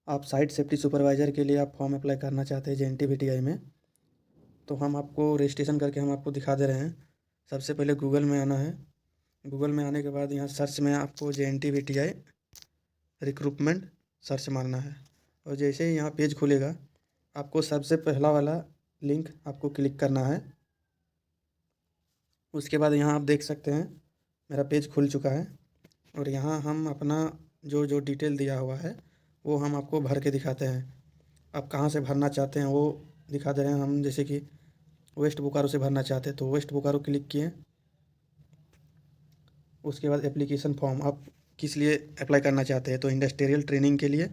आप site safety supervisor के लिए आप फॉर्म अप्लाई करना चाहते हैं JNT-VTI में, तो हम आपको रजिस्ट्रेशन करके हम आपको दिखा दे रहे हैं। सबसे पहले गूगल में आना है। गूगल में आने के बाद यहाँ सर्च में आपको JNT-VTI रिक्रूटमेंट सर्च मारना है और जैसे ही यहाँ पेज खुलेगा, आपको सबसे पहला वाला लिंक आपको क्लिक करना है। उसके बाद यहाँ आप देख सकते हैं मेरा पेज खुल चुका है और यहाँ हम अपना जो डिटेल दिया हुआ है वो हम आपको भर के दिखाते हैं। आप कहाँ से भरना चाहते हैं वो दिखा दे रहे हैं हम। जैसे कि वेस्ट बोकारो से भरना चाहते हैं तो वेस्ट बोकारो क्लिक किए। उसके बाद एप्लीकेशन फॉर्म आप किस लिए अप्लाई करना चाहते हैं, तो इंडस्ट्रियल ट्रेनिंग के लिए।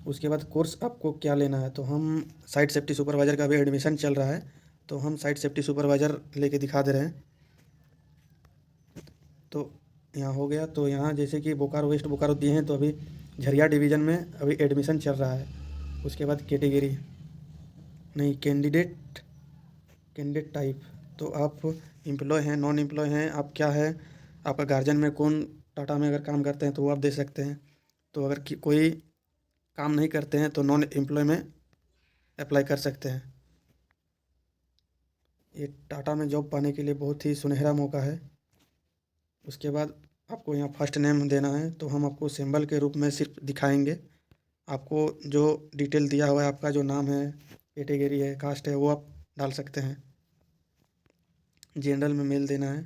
उसके बाद कोर्स आपको क्या लेना है, तो हम साइट सेफ्टी सुपरवाइज़र का भी एडमिशन चल रहा है तो हम साइट सेफ्टी सुपरवाइज़र लेके दिखा दे रहे हैं। तो यहाँ हो गया। तो यहाँ जैसे कि बोकारो वेस्ट बोकारो दिए हैं तो अभी झरिया डिवीज़न में अभी एडमिशन चल रहा है। उसके बाद कैटेगरी नहीं, कैंडिडेट टाइप, तो आप एम्प्लॉय हैं, नॉन एम्प्लॉय हैं, आप क्या है, आपका गार्जियन में कौन टाटा में अगर काम करते हैं तो वो आप दे सकते हैं। तो अगर कोई काम नहीं करते हैं तो नॉन एम्प्लॉय में अप्लाई कर सकते हैं। ये टाटा में जॉब पाने के लिए बहुत ही सुनहरा मौका है। उसके बाद आपको यहाँ फर्स्ट नेम देना है तो हम आपको सिंबल के रूप में सिर्फ दिखाएंगे। आपको जो डिटेल दिया हुआ है, आपका जो नाम है, कैटेगरी है, कास्ट है, वो आप डाल सकते हैं। जनरल में मेल देना है,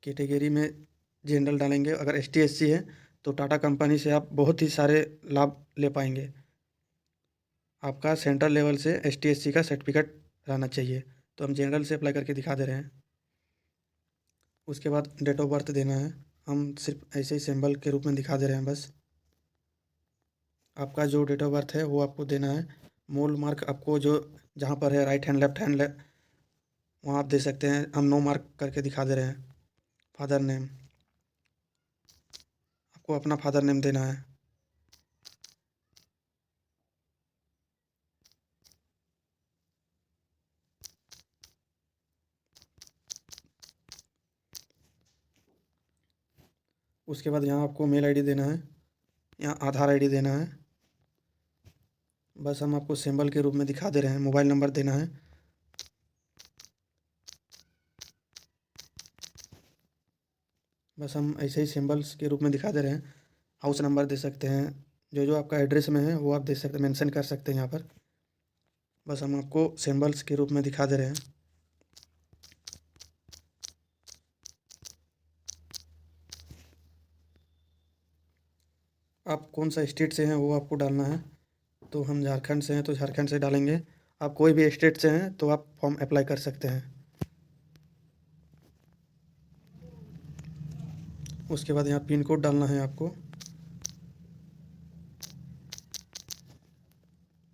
कैटेगरी में जनरल डालेंगे। अगर ST SC है तो टाटा कंपनी से आप बहुत ही सारे लाभ ले पाएंगे। आपका सेंट्रल लेवल से ST SC का सर्टिफिकेट रहना चाहिए, तो हम जनरल से अप्लाई करके दिखा दे रहे हैं। उसके बाद डेट ऑफ बर्थ देना है, हम सिर्फ ऐसे ही सिंबल के रूप में दिखा दे रहे हैं बस। आपका जो डेट ऑफ बर्थ है वो आपको देना है। मोल मार्क आपको जो जहाँ पर है, राइट हैंड लेफ्ट हैंड वहाँ आप दे सकते हैं, हम नो मार्क करके दिखा दे रहे हैं। फादर नेम, आपको अपना फादर नेम देना है। उसके बाद यहाँ आपको मेल ID देना है, यहाँ आधार ID देना है। बस हम आपको सिंबल के रूप में दिखा दे रहे हैं। मोबाइल नंबर देना है, बस हम ऐसे ही सिंबल्स के रूप में दिखा दे रहे हैं। हाउस नंबर दे सकते हैं, जो आपका एड्रेस में है वो आप दे सकते, मेंशन कर सकते हैं यहाँ पर। बस हम आपको सिंबल्स के रूप में दिखा दे रहे हैं। आप कौन सा स्टेट से हैं वो आपको डालना है, तो हम झारखंड से हैं तो झारखंड से डालेंगे। आप कोई भी स्टेट से हैं तो आप फॉर्म अप्लाई कर सकते हैं। उसके बाद यहाँ पिन कोड डालना है आपको,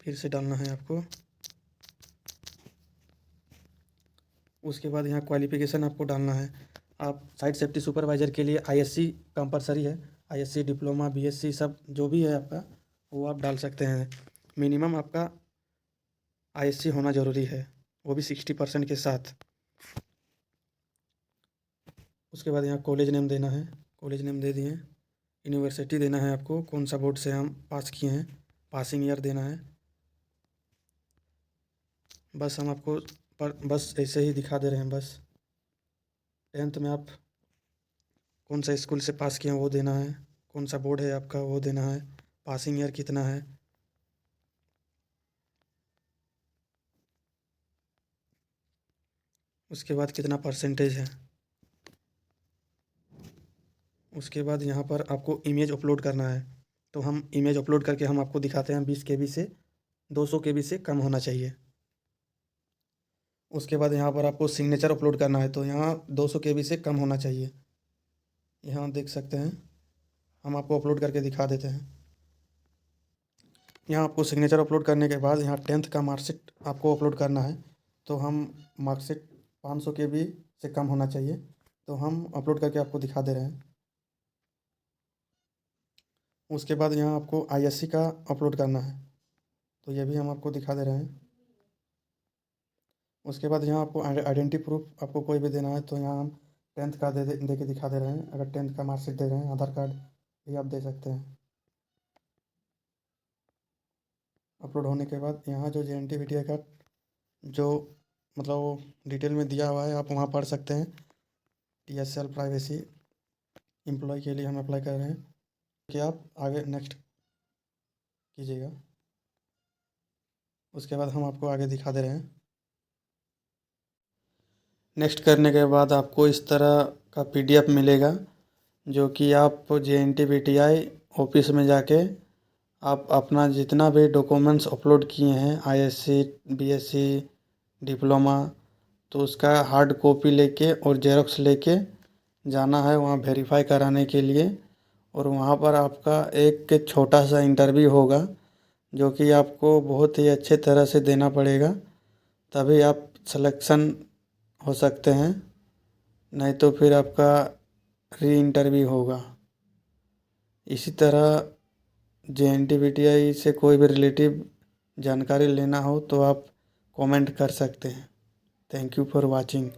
फिर से डालना है आपको। उसके बाद यहाँ क्वालिफ़िकेशन आपको डालना है। आप साइट सेफ्टी सुपरवाइज़र के लिए ISC कंपलसरी है, ISC डिप्लोमा BSc सब जो भी है आपका वो आप डाल सकते हैं। मिनिमम आपका ISC होना ज़रूरी है, वो भी 60% के साथ। उसके बाद यहाँ कॉलेज नेम देना है, कॉलेज नेम दे दिए। यूनिवर्सिटी देना है आपको, कौन सा बोर्ड से हम पास किए हैं, पासिंग ईयर देना है। बस हम आपको बस ऐसे ही दिखा दे रहे हैं बस। 10th में आप कौन सा स्कूल से पास किए हैं वो देना है, कौन सा बोर्ड है आपका वो देना है, पासिंग ईयर कितना है। उसके बाद कितना परसेंटेज है। उसके बाद यहाँ पर आपको इमेज अपलोड करना है, तो हम इमेज अपलोड करके हम आपको दिखाते हैं 20 KB से 200 KB से कम होना चाहिए। उसके बाद यहाँ पर आपको सिग्नेचर अपलोड करना है, तो यहाँ 200 KB से कम होना चाहिए। यहाँ देख सकते हैं, हम आपको अपलोड करके दिखा देते हैं। यहाँ आपको सिग्नेचर अपलोड करने के बाद यहाँ 10th का मार्कशीट आपको अपलोड करना है, तो हम मार्कशीट 500 KB से कम होना चाहिए, तो हम अपलोड करके आपको दिखा दे रहे हैं। उसके बाद यहाँ आपको ISC का अपलोड करना है, तो ये भी हम आपको दिखा दे रहे हैं। उसके बाद यहाँ आपको आइडेंटिटी प्रूफ आपको कोई भी देना है, तो यहाँ हम 10th का दे के दिखा दे रहे हैं। अगर 10th का मार्कशीट दे रहे हैं, आधार कार्ड ये आप दे सकते हैं। अपलोड होने के बाद यहाँ जो JNT VTI का जो मतलब वो डिटेल में दिया हुआ है, आप वहाँ पढ़ सकते हैं। TSL प्राइवेसी एम्प्लॉय के लिए हम अप्लाई कर रहे हैं कि आप आगे नेक्स्ट कीजिएगा। उसके बाद हम आपको आगे दिखा दे रहे हैं। नेक्स्ट करने के बाद आपको इस तरह का PDF मिलेगा, जो कि आप JNT VTI ऑफिस में जाके आप अपना जितना भी डॉक्यूमेंट्स अपलोड किए हैं, ISC BSc डिप्लोमा, तो उसका हार्ड कॉपी लेके और जेरॉक्स लेके जाना है वहाँ वेरीफाई कराने के लिए। और वहाँ पर आपका एक छोटा सा इंटरव्यू होगा, जो कि आपको बहुत ही अच्छे तरह से देना पड़ेगा, तभी आप सिलेक्शन हो सकते हैं, नहीं तो फिर आपका री इंटरव्यू होगा। इसी तरह JNT VTI से कोई भी रिलेटिव जानकारी लेना हो तो आप कमेंट कर सकते हैं। Thank you for watching.